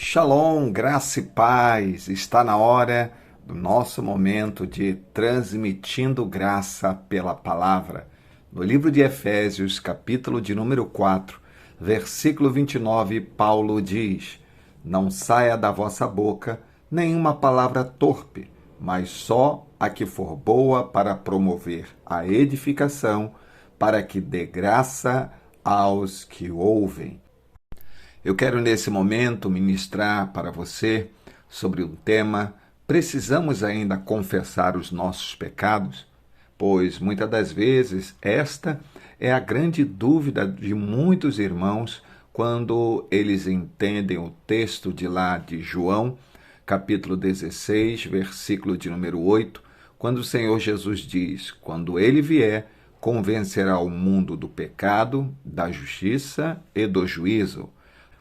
Shalom, graça e paz. Está na hora do nosso momento de transmitindo graça pela palavra. No livro de Efésios, capítulo de número 4, versículo 29, Paulo diz: Não saia da vossa boca nenhuma palavra torpe, mas só a que for boa para promover a edificação, para que dê graça aos que ouvem. Eu quero nesse momento ministrar para você sobre um tema: precisamos ainda confessar os nossos pecados? Pois muitas das vezes esta é a grande dúvida de muitos irmãos quando eles entendem o texto de lá de João, capítulo 16, versículo de número 8, quando o Senhor Jesus diz: quando ele vier, convencerá o mundo do pecado, da justiça e do juízo.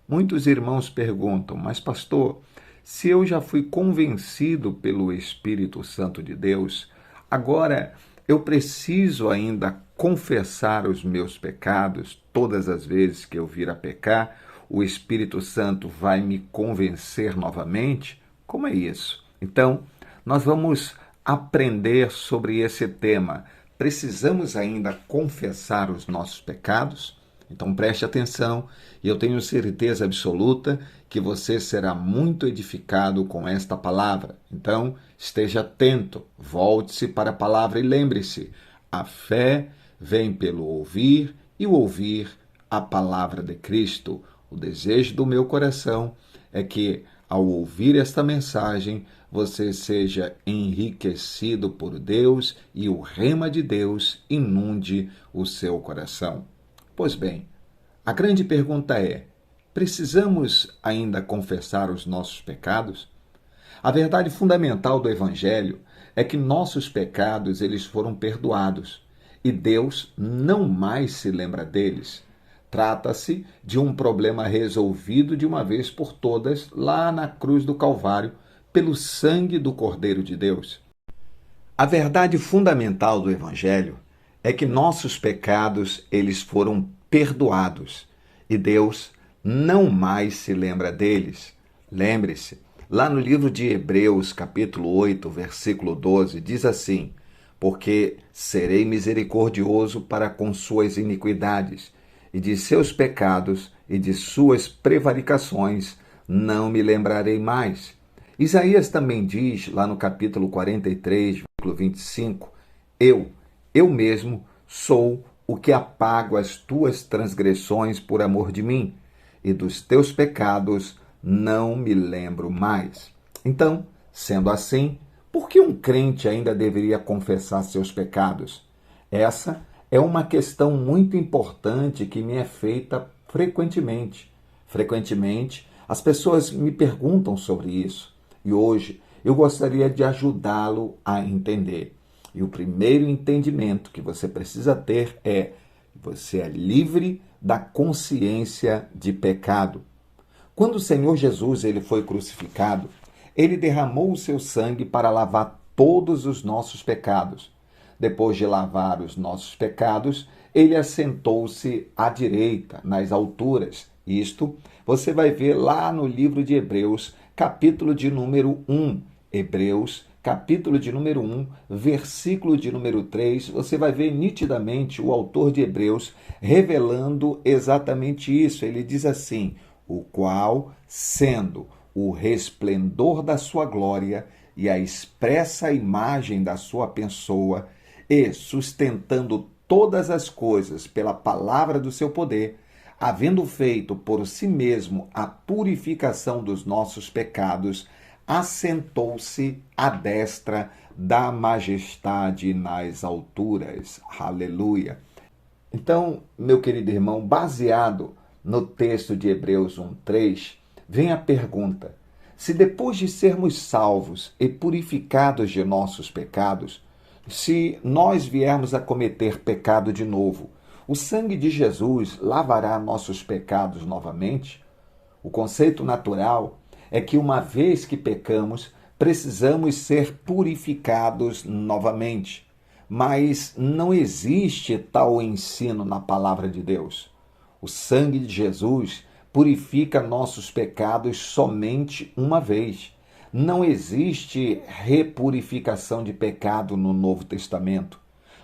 Muitos irmãos perguntam: mas pastor, se eu já fui convencido pelo Espírito Santo de Deus, agora eu preciso ainda confessar os meus pecados? Todas as vezes que eu vir a pecar, o Espírito Santo vai me convencer novamente? Como é isso? Então, nós vamos aprender sobre esse tema. Precisamos ainda confessar os nossos pecados? Então preste atenção e eu tenho certeza absoluta que você será muito edificado com esta palavra. Então esteja atento, volte-se para a palavra e lembre-se: a fé vem pelo ouvir e o ouvir a palavra de Cristo. O desejo do meu coração é que, ao ouvir esta mensagem, você seja enriquecido por Deus e o rema de Deus inunde o seu coração. Pois bem, a grande pergunta é: precisamos ainda confessar os nossos pecados? A verdade fundamental do Evangelho é que nossos pecados eles foram perdoados e Deus não mais se lembra deles. Trata-se de um problema resolvido de uma vez por todas lá na cruz do Calvário pelo sangue do Cordeiro de Deus. A verdade fundamental do Evangelho é que nossos pecados eles foram perdoados e Deus não mais se lembra deles. Lembre-se, lá no livro de Hebreus, capítulo 8, versículo 12, diz assim: porque serei misericordioso para com suas iniquidades, e de seus pecados e de suas prevaricações não me lembrarei mais. Isaías também diz, lá no capítulo 43, versículo 25, eu mesmo, sou o que apago as tuas transgressões por amor de mim, e dos teus pecados não me lembro mais. Então, sendo assim, por que um crente ainda deveria confessar seus pecados? Essa é uma questão muito importante que me é feita frequentemente. Frequentemente, as pessoas me perguntam sobre isso, e hoje eu gostaria de ajudá-lo a entender. E o primeiro entendimento que você precisa ter é: que você é livre da consciência de pecado. Quando o Senhor Jesus ele foi crucificado, ele derramou o seu sangue para lavar todos os nossos pecados. Depois de lavar os nossos pecados, ele assentou-se à direita, nas alturas. Isto você vai ver lá no livro de Hebreus, capítulo de número 1. Hebreus, capítulo de número 1, versículo de número 3, você vai ver nitidamente o autor de Hebreus revelando exatamente isso. Ele diz assim: o qual, sendo o resplendor da sua glória e a expressa imagem da sua pessoa, e sustentando todas as coisas pela palavra do seu poder, havendo feito por si mesmo a purificação dos nossos pecados, assentou-se à destra da majestade nas alturas. Aleluia! Então, meu querido irmão, baseado no texto de Hebreus 1:3, vem a pergunta: se depois de sermos salvos e purificados de nossos pecados, se nós viermos a cometer pecado de novo, o sangue de Jesus lavará nossos pecados novamente? O conceito natural é que uma vez que pecamos, precisamos ser purificados novamente. Mas não existe tal ensino na palavra de Deus. O sangue de Jesus purifica nossos pecados somente uma vez. Não existe repurificação de pecado no Novo Testamento.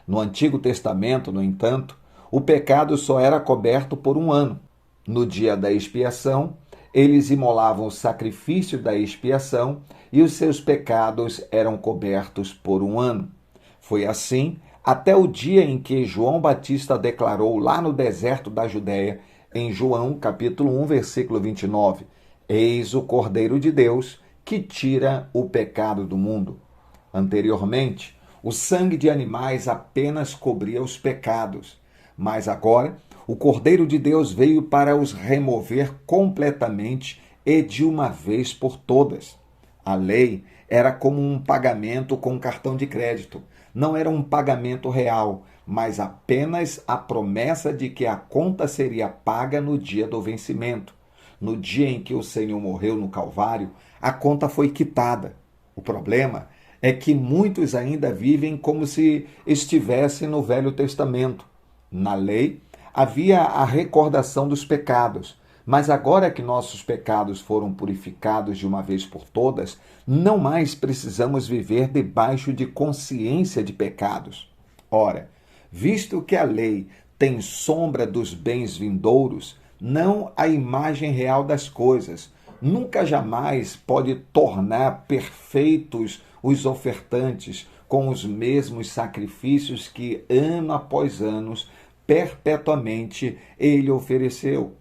No Antigo Testamento, no entanto, o pecado só era coberto por um ano. No dia da expiação, eles imolavam o sacrifício da expiação e os seus pecados eram cobertos por um ano. Foi assim até o dia em que João Batista declarou lá no deserto da Judéia, em João capítulo 1, versículo 29, Eis o Cordeiro de Deus que tira o pecado do mundo. Anteriormente, o sangue de animais apenas cobria os pecados, mas agora o Cordeiro de Deus veio para os remover completamente e de uma vez por todas. A lei era como um pagamento com cartão de crédito. Não era um pagamento real, mas apenas a promessa de que a conta seria paga no dia do vencimento. No dia em que o Senhor morreu no Calvário, a conta foi quitada. O problema é que muitos ainda vivem como se estivessem no Velho Testamento. Na lei, havia a recordação dos pecados, mas agora que nossos pecados foram purificados de uma vez por todas, não mais precisamos viver debaixo de consciência de pecados. Ora, visto que a lei tem sombra dos bens vindouros, não a imagem real das coisas, nunca jamais pode tornar perfeitos os ofertantes com os mesmos sacrifícios que, ano após ano, perpetuamente ele ofereceu.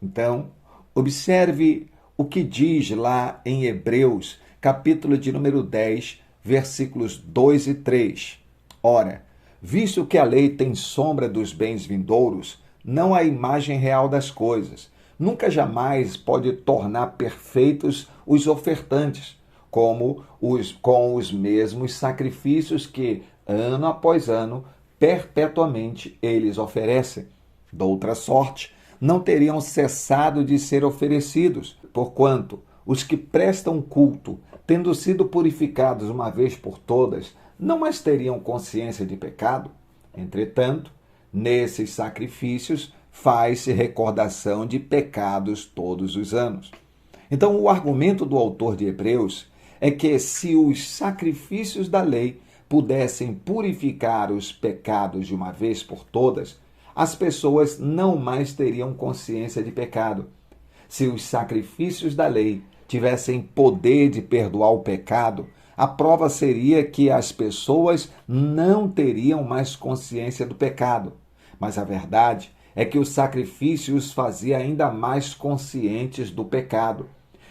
Então, observe o que diz lá em Hebreus, capítulo de número 10, versículos 2 e 3. Ora, visto que a lei tem sombra dos bens vindouros, não a imagem real das coisas, nunca jamais pode tornar perfeitos os ofertantes, com os mesmos sacrifícios que, ano após ano, perpetuamente eles oferecem. Doutra sorte, não teriam cessado de ser oferecidos, porquanto os que prestam culto, tendo sido purificados uma vez por todas, não mais teriam consciência de pecado. Entretanto, nesses sacrifícios faz-se recordação de pecados todos os anos. Então, o argumento do autor de Hebreus é que se os sacrifícios da lei pudessem purificar os pecados de uma vez por todas, as pessoas não mais teriam consciência de pecado. Se os sacrifícios da lei tivessem poder de perdoar o pecado, a prova seria que as pessoas não teriam mais consciência do pecado. Mas a verdade é que o sacrifício os fazia ainda mais conscientes do pecado.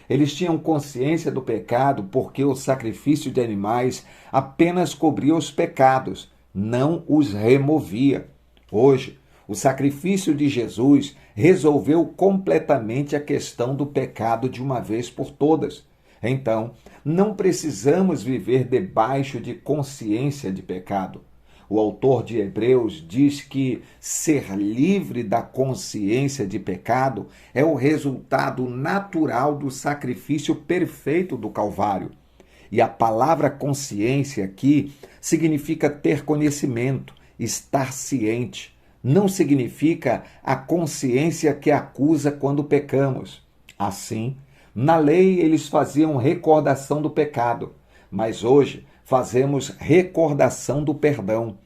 Eles tinham consciência do pecado porque o sacrifício de animais apenas cobria os pecados, não os removia. Hoje, o sacrifício de Jesus resolveu completamente a questão do pecado de uma vez por todas. Então, não precisamos viver debaixo de consciência de pecado. O autor de Hebreus diz que ser livre da consciência de pecado é o resultado natural do sacrifício perfeito do Calvário. E a palavra consciência aqui significa ter conhecimento, estar ciente. Não significa a consciência que acusa quando pecamos. Assim, na lei eles faziam recordação do pecado, mas hoje fazemos recordação do perdão.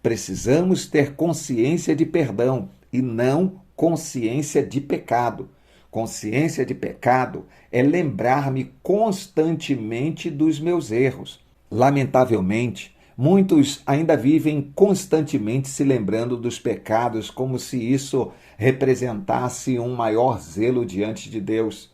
Precisamos ter consciência de perdão e não consciência de pecado. Consciência de pecado é lembrar-me constantemente dos meus erros. Lamentavelmente, muitos ainda vivem constantemente se lembrando dos pecados como se isso representasse um maior zelo diante de Deus.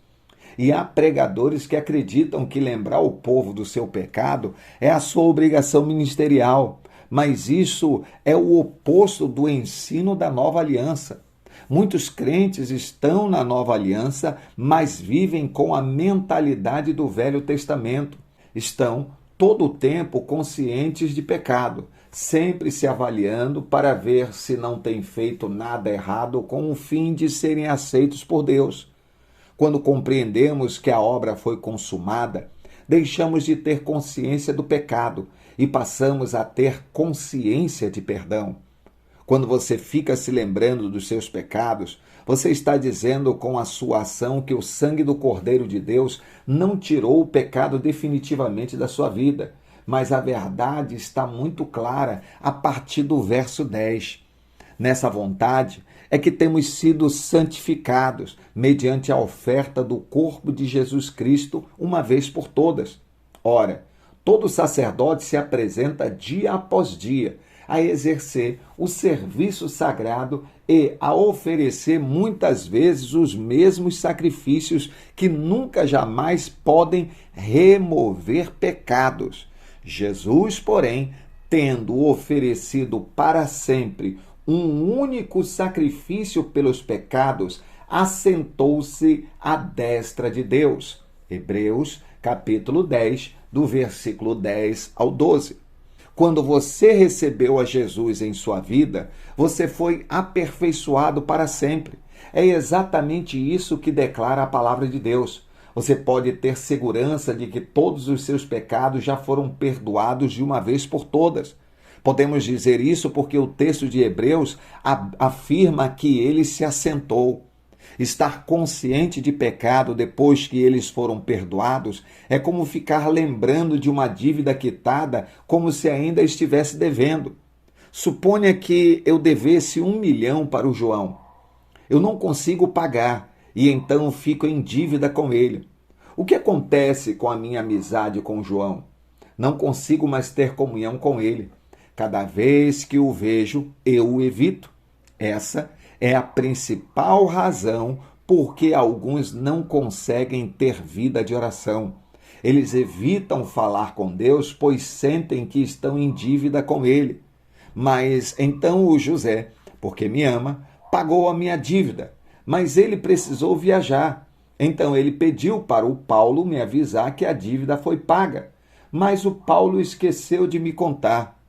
E há pregadores que acreditam que lembrar o povo do seu pecado é a sua obrigação ministerial, mas isso é o oposto do ensino da nova aliança. Muitos crentes estão na nova aliança, mas vivem com a mentalidade do Velho Testamento. Estão todo o tempo conscientes de pecado, sempre se avaliando para ver se não têm feito nada errado com o fim de serem aceitos por Deus. Quando compreendemos que a obra foi consumada, deixamos de ter consciência do pecado e passamos a ter consciência de perdão. Quando você fica se lembrando dos seus pecados, você está dizendo com a sua ação que o sangue do Cordeiro de Deus não tirou o pecado definitivamente da sua vida. Mas a verdade está muito clara a partir do verso 10. Nessa vontade é que temos sido santificados mediante a oferta do corpo de Jesus Cristo uma vez por todas. Ora, todo sacerdote se apresenta dia após dia a exercer o serviço sagrado e a oferecer muitas vezes os mesmos sacrifícios que nunca jamais podem remover pecados. Jesus, porém, tendo oferecido para sempre um único sacrifício pelos pecados, assentou-se à destra de Deus. Hebreus, capítulo 10, do versículo 10 ao 12. Quando você recebeu a Jesus em sua vida, você foi aperfeiçoado para sempre. É exatamente isso que declara a palavra de Deus. Você pode ter segurança de que todos os seus pecados já foram perdoados de uma vez por todas. Podemos dizer isso porque o texto de Hebreus afirma que ele se assentou. Estar consciente de pecado depois que eles foram perdoados é como ficar lembrando de uma dívida quitada como se ainda estivesse devendo. Suponha que eu devesse 1 milhão para o João. Eu não consigo pagar e então fico em dívida com ele. O que acontece com a minha amizade com o João? Não consigo mais ter comunhão com ele. Cada vez que o vejo, eu o evito. Essa é a principal razão por que alguns não conseguem ter vida de oração. Eles evitam falar com Deus, pois sentem que estão em dívida com Ele. Mas então o José, porque me ama, pagou a minha dívida. Mas ele precisou viajar. Então ele pediu para o Paulo me avisar que a dívida foi paga. Mas o Paulo esqueceu de me contar.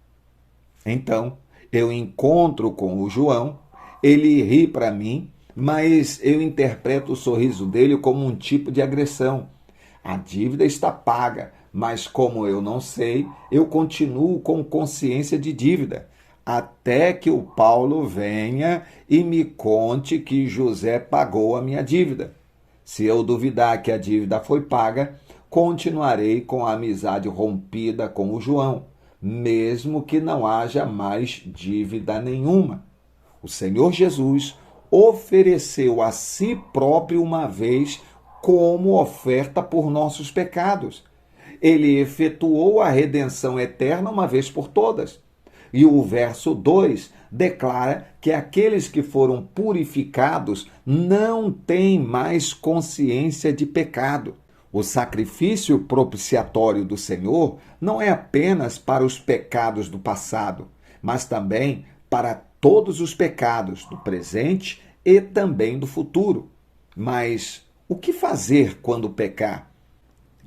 Então eu encontro com o João. Ele ri para mim, mas eu interpreto o sorriso dele como um tipo de agressão. A dívida está paga, mas como eu não sei, eu continuo com consciência de dívida, até que o Paulo venha e me conte que José pagou a minha dívida. Se eu duvidar que a dívida foi paga, continuarei com a amizade rompida com o João, mesmo que não haja mais dívida nenhuma. O Senhor Jesus ofereceu a si próprio uma vez como oferta por nossos pecados. Ele efetuou a redenção eterna uma vez por todas. E o verso 2 declara que aqueles que foram purificados não têm mais consciência de pecado. O sacrifício propiciatório do Senhor não é apenas para os pecados do passado, mas também para todos os pecados do presente e também do futuro. Mas o que fazer quando pecar?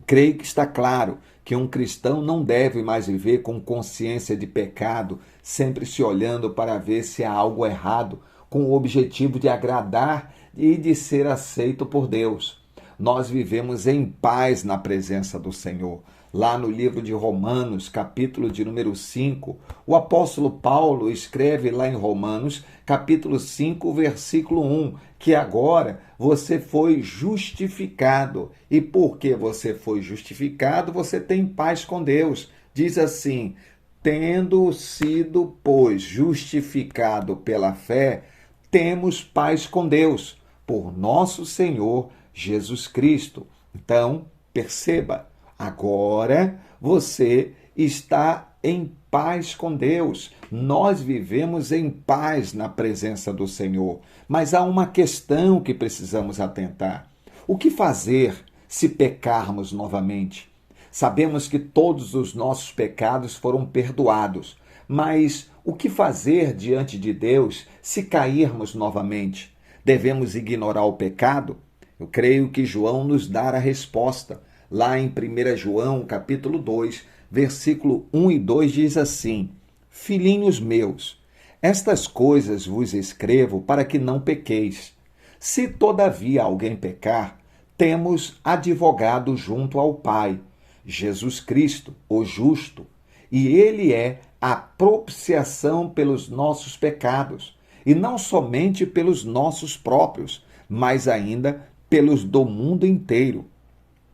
Creio que está claro que um cristão não deve mais viver com consciência de pecado, sempre se olhando para ver se há algo errado, com o objetivo de agradar e de ser aceito por Deus. Nós vivemos em paz na presença do Senhor. Lá no livro de Romanos, capítulo de número 5, o apóstolo Paulo escreve lá em Romanos, capítulo 5, versículo 1, que agora você foi justificado. E porque você foi justificado, você tem paz com Deus. Diz assim: tendo sido, pois, justificado pela fé, temos paz com Deus, por nosso Senhor Jesus Cristo. Então, perceba, agora você está em paz com Deus. Nós vivemos em paz na presença do Senhor. Mas há uma questão que precisamos atentar. O que fazer se pecarmos novamente? Sabemos que todos os nossos pecados foram perdoados. Mas o que fazer diante de Deus se cairmos novamente? Devemos ignorar o pecado? Eu creio que João nos dá a resposta. Lá em 1 João, capítulo 2, versículo 1 e 2 diz assim: Filhinhos meus, estas coisas vos escrevo para que não pequeis. Se todavia alguém pecar, temos advogado junto ao Pai, Jesus Cristo, o justo. e ele é a propiciação pelos nossos pecados, e não somente pelos nossos próprios, mas ainda pelos do mundo inteiro.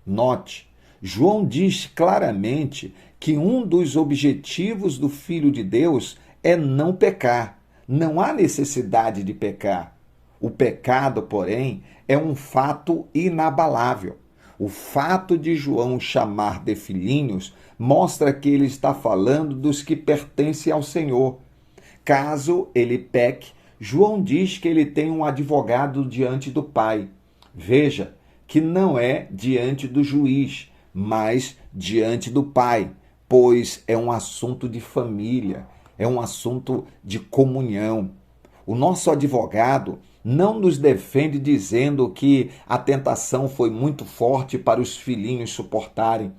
Note, João diz claramente que um dos objetivos do Filho de Deus é não pecar. Não há necessidade de pecar. O pecado, porém, é um fato inabalável. O fato de João chamar de filhinhos mostra que ele está falando dos que pertencem ao Senhor. Caso ele peque, João diz que ele tem um advogado diante do Pai. Veja que não é diante do juiz, mas diante do Pai, pois é um assunto de família, é um assunto de comunhão. O nosso advogado não nos defende dizendo que a tentação foi muito forte para os filhinhos suportarem.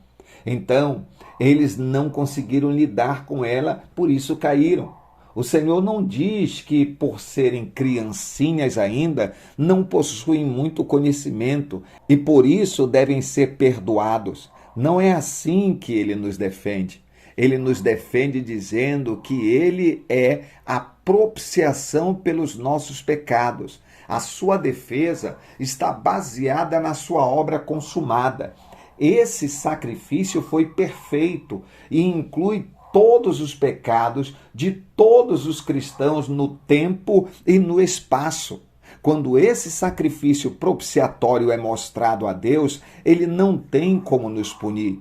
Então, eles não conseguiram lidar com ela, por isso caíram. O Senhor não diz que, por serem criancinhas ainda, não possuem muito conhecimento e por isso devem ser perdoados. Não é assim que ele nos defende. Ele nos defende dizendo que ele é a propiciação pelos nossos pecados. A sua defesa está baseada na sua obra consumada. Esse sacrifício foi perfeito e inclui todos os pecados de todos os cristãos no tempo e no espaço. Quando esse sacrifício propiciatório é mostrado a Deus, ele não tem como nos punir.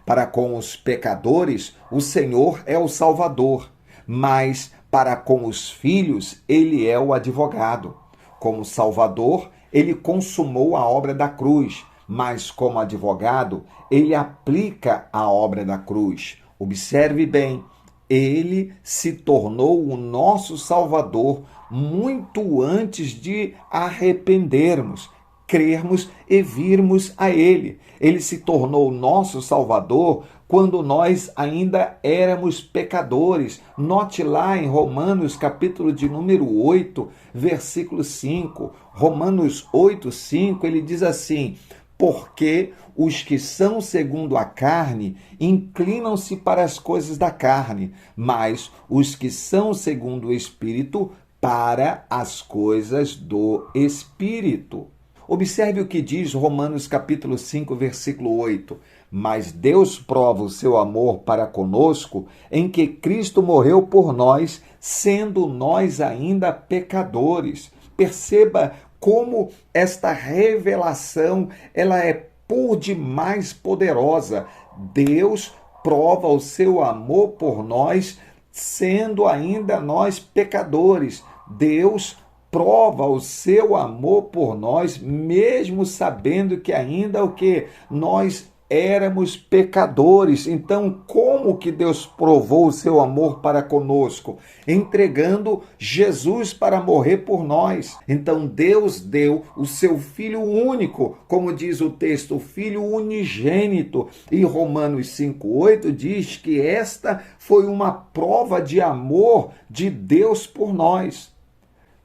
Para com os pecadores, o Senhor é o Salvador, mas para com os filhos, ele é o advogado. Como Salvador, ele consumou a obra da cruz, mas como advogado, ele aplica a obra da cruz. Observe bem, ele se tornou o nosso Salvador muito antes de arrependermos, crermos e virmos a ele. Ele se tornou o nosso Salvador quando nós ainda éramos pecadores. Note lá em Romanos, capítulo de número 8, versículo 5. Romanos 8, 5, ele diz assim: porque os que são segundo a carne inclinam-se para as coisas da carne, mas os que são segundo o Espírito para as coisas do Espírito. Observe o que diz Romanos capítulo 5, versículo 8. Mas Deus prova o seu amor para conosco em que Cristo morreu por nós, sendo nós ainda pecadores. Perceba como esta revelação ela é por demais poderosa. Deus prova o seu amor por nós, sendo ainda nós pecadores. Deus prova o seu amor por nós, mesmo sabendo que ainda o que nós éramos pecadores. Então, como que Deus provou o seu amor para conosco? Entregando Jesus para morrer por nós. Então, Deus deu o seu Filho único, como diz o texto, o Filho unigênito. E Romanos 5,8 diz que esta foi uma prova de amor de Deus por nós.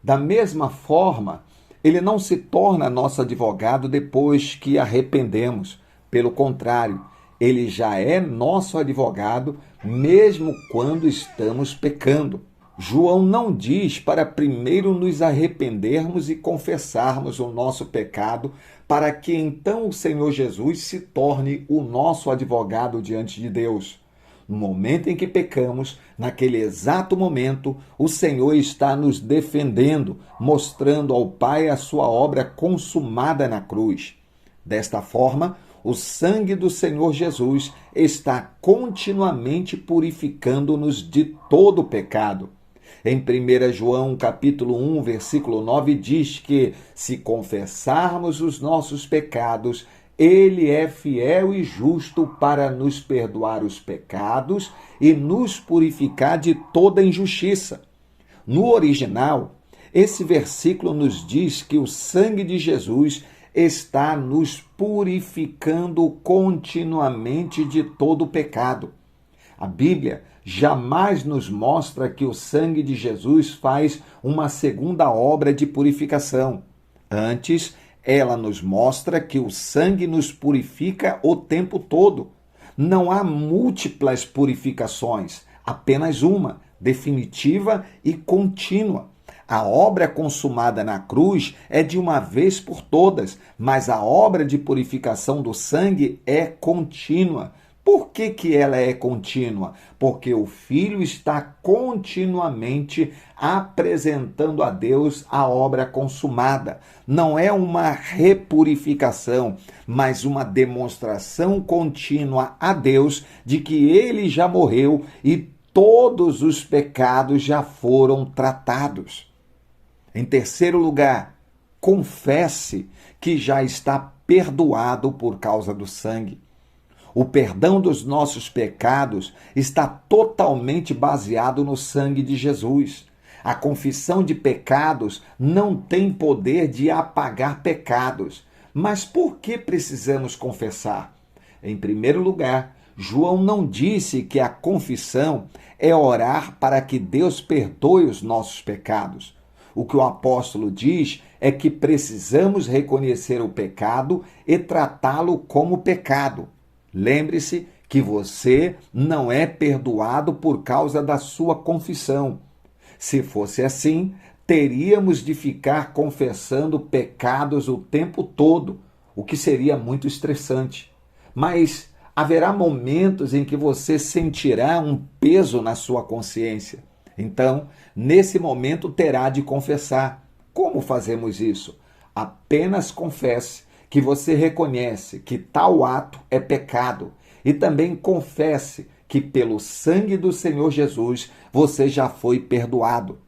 Da mesma forma, ele não se torna nosso advogado depois que arrependemos. Pelo contrário, ele já é nosso advogado mesmo quando estamos pecando. João não diz para primeiro nos arrependermos e confessarmos o nosso pecado, para que então o Senhor Jesus se torne o nosso advogado diante de Deus. No momento em que pecamos, naquele exato momento, o Senhor está nos defendendo, mostrando ao Pai a sua obra consumada na cruz. Desta forma, o sangue do Senhor Jesus está continuamente purificando-nos de todo pecado. Em 1 João capítulo 1, versículo 9, diz que se confessarmos os nossos pecados, ele é fiel e justo para nos perdoar os pecados e nos purificar de toda injustiça. No original, esse versículo nos diz que o sangue de Jesus está nos purificando continuamente de todo pecado. A Bíblia jamais nos mostra que o sangue de Jesus faz uma segunda obra de purificação. Antes, ela nos mostra que o sangue nos purifica o tempo todo. Não há múltiplas purificações, apenas uma, definitiva e contínua. A obra consumada na cruz é de uma vez por todas, mas a obra de purificação do sangue é contínua. Por que ela é contínua? Porque o Filho está continuamente apresentando a Deus a obra consumada. Não é uma repurificação, mas uma demonstração contínua a Deus de que ele já morreu e todos os pecados já foram tratados. Em terceiro lugar, confesse que já está perdoado por causa do sangue. O perdão dos nossos pecados está totalmente baseado no sangue de Jesus. A confissão de pecados não tem poder de apagar pecados. Mas por que precisamos confessar? Em primeiro lugar, João não disse que a confissão é orar para que Deus perdoe os nossos pecados. O que o apóstolo diz é que precisamos reconhecer o pecado e tratá-lo como pecado. Lembre-se que você não é perdoado por causa da sua confissão. Se fosse assim, teríamos de ficar confessando pecados o tempo todo, o que seria muito estressante. Mas haverá momentos em que você sentirá um peso na sua consciência. Então, nesse momento terá de confessar. Como fazemos isso? Apenas confesse que você reconhece que tal ato é pecado e também confesse que pelo sangue do Senhor Jesus você já foi perdoado.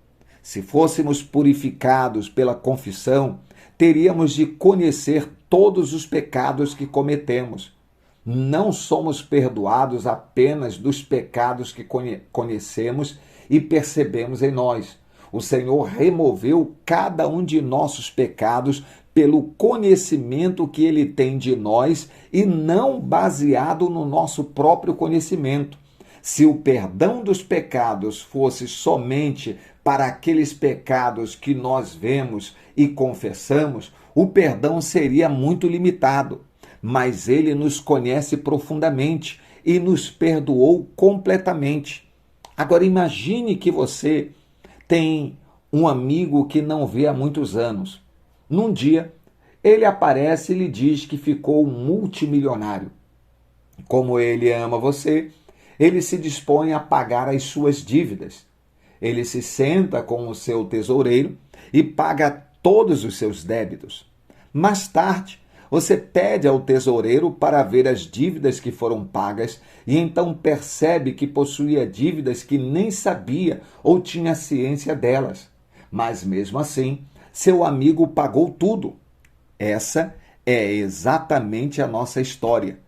Se fôssemos purificados pela confissão, teríamos de conhecer todos os pecados que cometemos. Não somos perdoados apenas dos pecados que conhecemos e percebemos em nós. O Senhor removeu cada um de nossos pecados pelo conhecimento que Ele tem de nós e não baseado no nosso próprio conhecimento. Se o perdão dos pecados fosse somente para aqueles pecados que nós vemos e confessamos, o perdão seria muito limitado. Mas Ele nos conhece profundamente e nos perdoou completamente. Agora imagine que você tem um amigo que não vê há muitos anos. Num dia, ele aparece e lhe diz que ficou multimilionário. Como ele ama você, ele se dispõe a pagar as suas dívidas. Ele se senta com o seu tesoureiro e paga todos os seus débitos. Mais tarde, você pede ao tesoureiro para ver as dívidas que foram pagas e então percebe que possuía dívidas que nem sabia ou tinha ciência delas. Mas mesmo assim, seu amigo pagou tudo. Essa é exatamente a nossa história.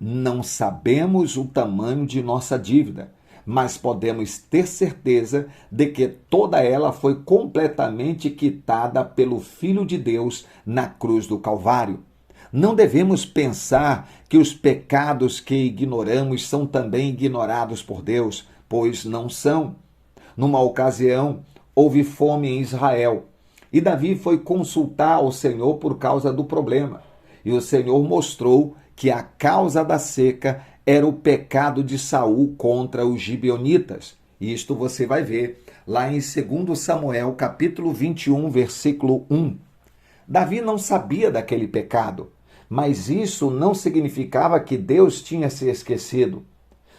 Não sabemos o tamanho de nossa dívida, mas podemos ter certeza de que toda ela foi completamente quitada pelo Filho de Deus na cruz do Calvário. Não devemos pensar que os pecados que ignoramos são também ignorados por Deus, pois não são. Numa ocasião, houve fome em Israel, e Davi foi consultar o Senhor por causa do problema. E o Senhor mostrou que a causa da seca era o pecado de Saul contra os gibeonitas. Isto você vai ver lá em 2 Samuel, capítulo 21, versículo 1. Davi não sabia daquele pecado, mas isso não significava que Deus tinha se esquecido.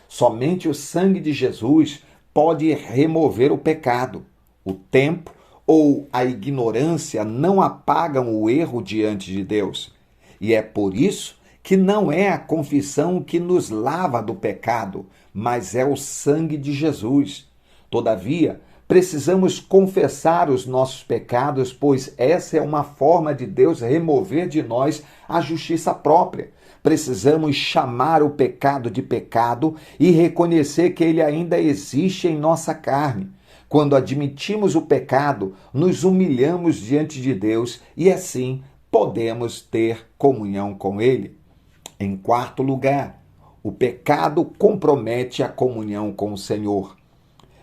Somente o sangue de Jesus pode remover o pecado. O tempo ou a ignorância não apagam o erro diante de Deus. E é por isso que não é a confissão que nos lava do pecado, mas é o sangue de Jesus. Todavia, precisamos confessar os nossos pecados, pois essa é uma forma de Deus remover de nós a justiça própria. Precisamos chamar o pecado de pecado e reconhecer que ele ainda existe em nossa carne. Quando admitimos o pecado, nos humilhamos diante de Deus e assim podemos ter comunhão com Ele. Em quarto lugar, o pecado compromete a comunhão com o Senhor.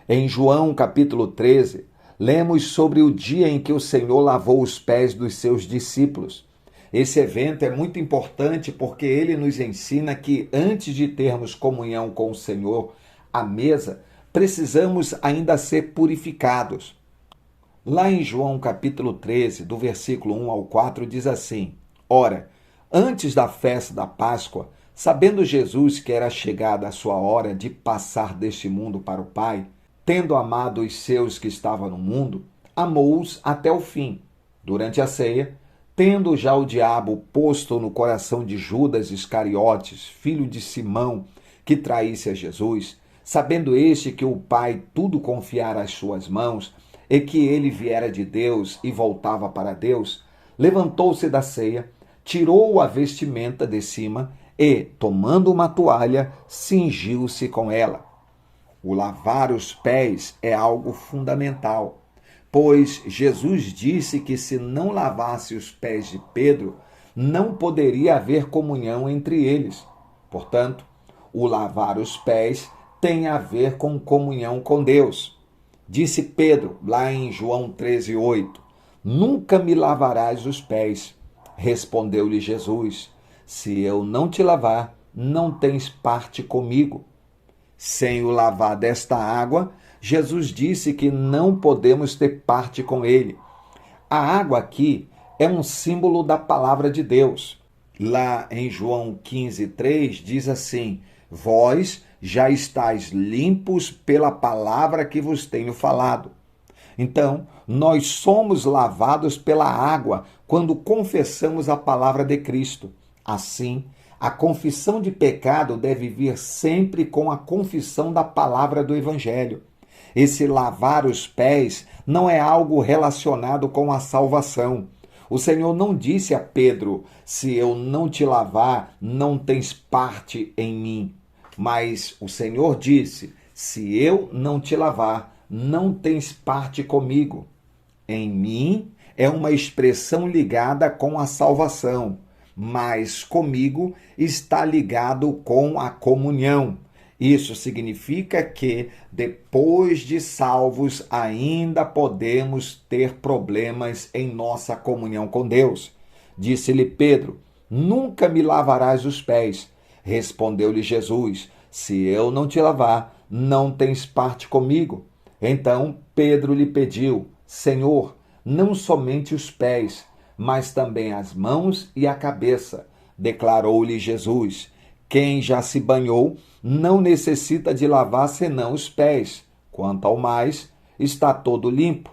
Em João capítulo 13, lemos sobre o dia em que o Senhor lavou os pés dos seus discípulos. Esse evento é muito importante porque ele nos ensina que antes de termos comunhão com o Senhor à mesa, precisamos ainda ser purificados. Lá em João capítulo 13, do versículo 1 ao 4, diz assim: Ora, antes da festa da Páscoa, sabendo Jesus que era chegada a sua hora de passar deste mundo para o Pai, tendo amado os seus que estavam no mundo, amou-os até o fim. Durante a ceia, tendo já o diabo posto no coração de Judas Iscariotes, filho de Simão, que traísse a Jesus, sabendo este que o Pai tudo confiara às suas mãos, e que ele viera de Deus e voltava para Deus, levantou-se da ceia, tirou a vestimenta de cima e, tomando uma toalha, cingiu-se com ela. O lavar os pés é algo fundamental, pois Jesus disse que se não lavasse os pés de Pedro, não poderia haver comunhão entre eles. Portanto, o lavar os pés tem a ver com comunhão com Deus. Disse Pedro, lá em João 13:8, nunca me lavarás os pés. Respondeu-lhe Jesus, se eu não te lavar, não tens parte comigo. Sem o lavar desta água, Jesus disse que não podemos ter parte com ele. A água aqui é um símbolo da palavra de Deus. Lá em João 15:3 diz assim, vós já estáis limpos pela palavra que vos tenho falado. Então, nós somos lavados pela água quando confessamos a palavra de Cristo. Assim, a confissão de pecado deve vir sempre com a confissão da palavra do Evangelho. Esse lavar os pés não é algo relacionado com a salvação. O Senhor não disse a Pedro, se eu não te lavar, não tens parte em mim. Mas o Senhor disse, se eu não te lavar, não tens parte comigo. Em mim é uma expressão ligada com a salvação, mas comigo está ligado com a comunhão. Isso significa que, depois de salvos, ainda podemos ter problemas em nossa comunhão com Deus. Disse-lhe Pedro, nunca me lavarás os pés. Respondeu-lhe Jesus, se eu não te lavar, não tens parte comigo. Então Pedro lhe pediu, Senhor, não somente os pés, mas também as mãos e a cabeça. Declarou-lhe Jesus, quem já se banhou não necessita de lavar senão os pés. Quanto ao mais, está todo limpo.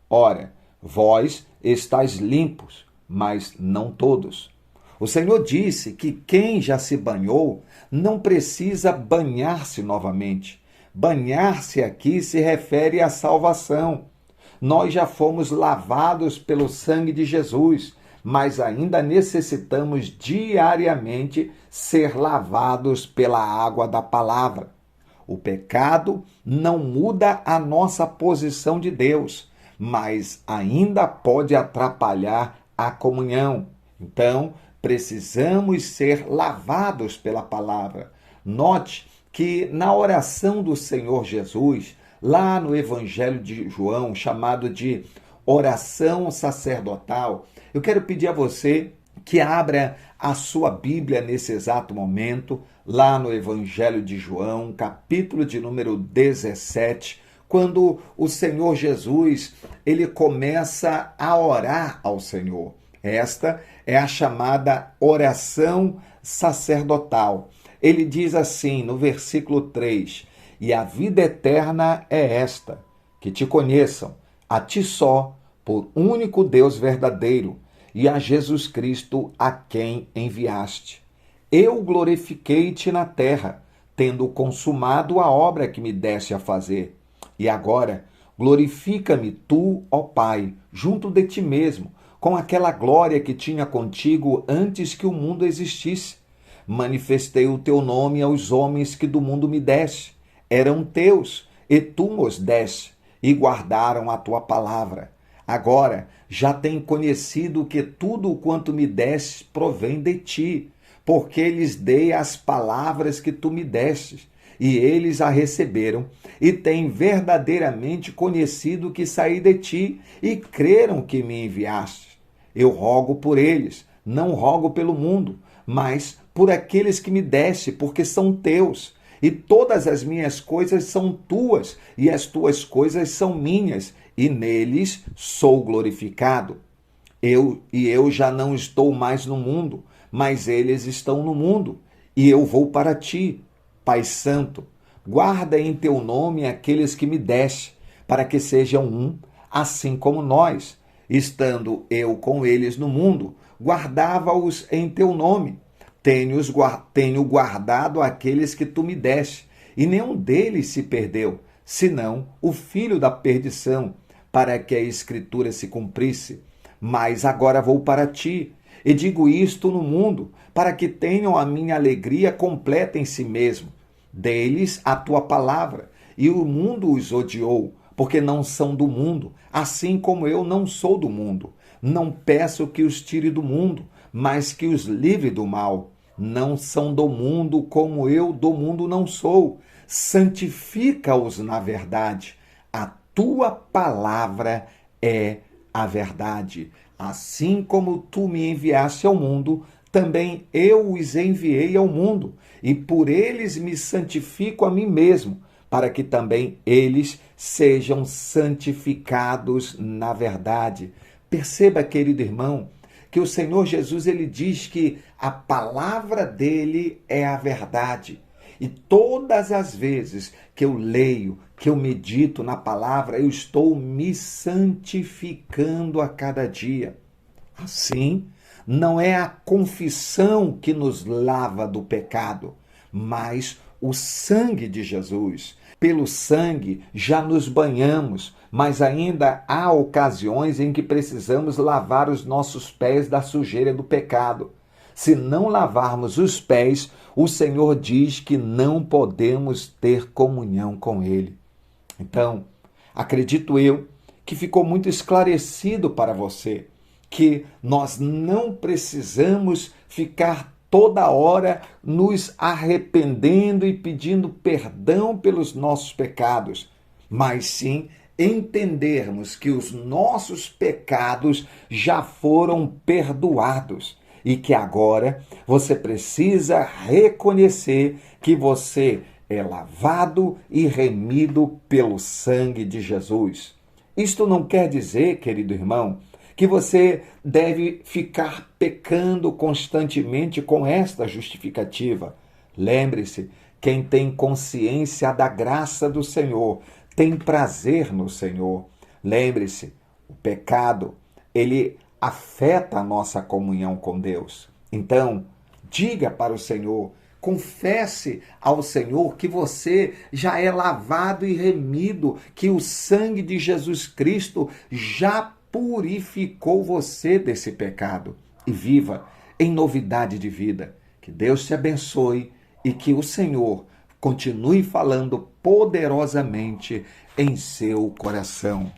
Ora, vós estáis limpos, mas não todos. O Senhor disse que quem já se banhou não precisa banhar-se novamente. Banhar-se aqui se refere à salvação. Nós já fomos lavados pelo sangue de Jesus, mas ainda necessitamos diariamente ser lavados pela água da palavra. O pecado não muda a nossa posição de Deus, mas ainda pode atrapalhar a comunhão. Então, precisamos ser lavados pela palavra. Note que na oração do Senhor Jesus, lá no Evangelho de João, chamado de oração sacerdotal, eu quero pedir a você que abra a sua Bíblia nesse exato momento, lá no Evangelho de João, capítulo de número 17, quando o Senhor Jesus, ele começa a orar ao Senhor. Esta é a chamada oração sacerdotal. Ele diz assim no versículo 3, e a vida eterna é esta, que te conheçam, a ti só, por único Deus verdadeiro, e a Jesus Cristo a quem enviaste. Eu glorifiquei-te na terra, tendo consumado a obra que me deste a fazer. E agora, glorifica-me tu, ó Pai, junto de ti mesmo, com aquela glória que tinha contigo antes que o mundo existisse. Manifestei o teu nome aos homens que do mundo me deste. Eram teus, e tu nos deste, e guardaram a tua palavra. Agora já têm conhecido que tudo quanto me deste provém de ti, porque lhes dei as palavras que tu me destes, e eles a receberam, e têm verdadeiramente conhecido que saí de ti, e creram que me enviaste. Eu rogo por eles, Não rogo pelo mundo, mas por aqueles que me deste, porque são teus. E todas as minhas coisas são tuas, e as tuas coisas são minhas, e neles sou glorificado. Eu já não estou mais no mundo, mas eles estão no mundo, e eu vou para ti, Pai Santo. Guarda em teu nome aqueles que me deste, para que sejam um, assim como nós. Estando eu com eles no mundo, guardava-os em teu nome. Tenho guardado aqueles que tu me deste, e nenhum deles se perdeu, senão o filho da perdição, para que a Escritura se cumprisse. Mas agora vou para ti, e digo isto no mundo, para que tenham a minha alegria completa em si mesmo. Dê-lhes a tua palavra, e o mundo os odiou, porque não são do mundo, assim como eu não sou do mundo. Não peço que os tire do mundo, mas que os livre do mal. Não são do mundo, como eu do mundo não sou. Santifica-os na verdade. A tua palavra é a verdade. Assim como tu me enviaste ao mundo, também eu os enviei ao mundo, e por eles me santifico a mim mesmo, para que também eles sejam santificados na verdade. Perceba, querido irmão, que o Senhor Jesus ele diz que a palavra dele é a verdade. E todas as vezes que eu leio, que eu medito na palavra, eu estou me santificando a cada dia. Assim, não é a confissão que nos lava do pecado, mas o sangue de Jesus. Pelo sangue já nos banhamos, mas ainda há ocasiões em que precisamos lavar os nossos pés da sujeira do pecado. Se não lavarmos os pés, o Senhor diz que não podemos ter comunhão com Ele. Então, acredito eu que ficou muito esclarecido para você que nós não precisamos ficar toda hora nos arrependendo e pedindo perdão pelos nossos pecados, mas sim entendermos que os nossos pecados já foram perdoados e que agora você precisa reconhecer que você é lavado e remido pelo sangue de Jesus. Isto não quer dizer, querido irmão, que você deve ficar pecando constantemente com esta justificativa. Lembre-se, quem tem consciência da graça do Senhor tem prazer no Senhor. Lembre-se, o pecado, ele afeta a nossa comunhão com Deus. Então, diga para o Senhor, confesse ao Senhor que você já é lavado e remido, que o sangue de Jesus Cristo já purificou você desse pecado. E viva em novidade de vida. Que Deus te abençoe e que o Senhor continue falando poderosamente em seu coração.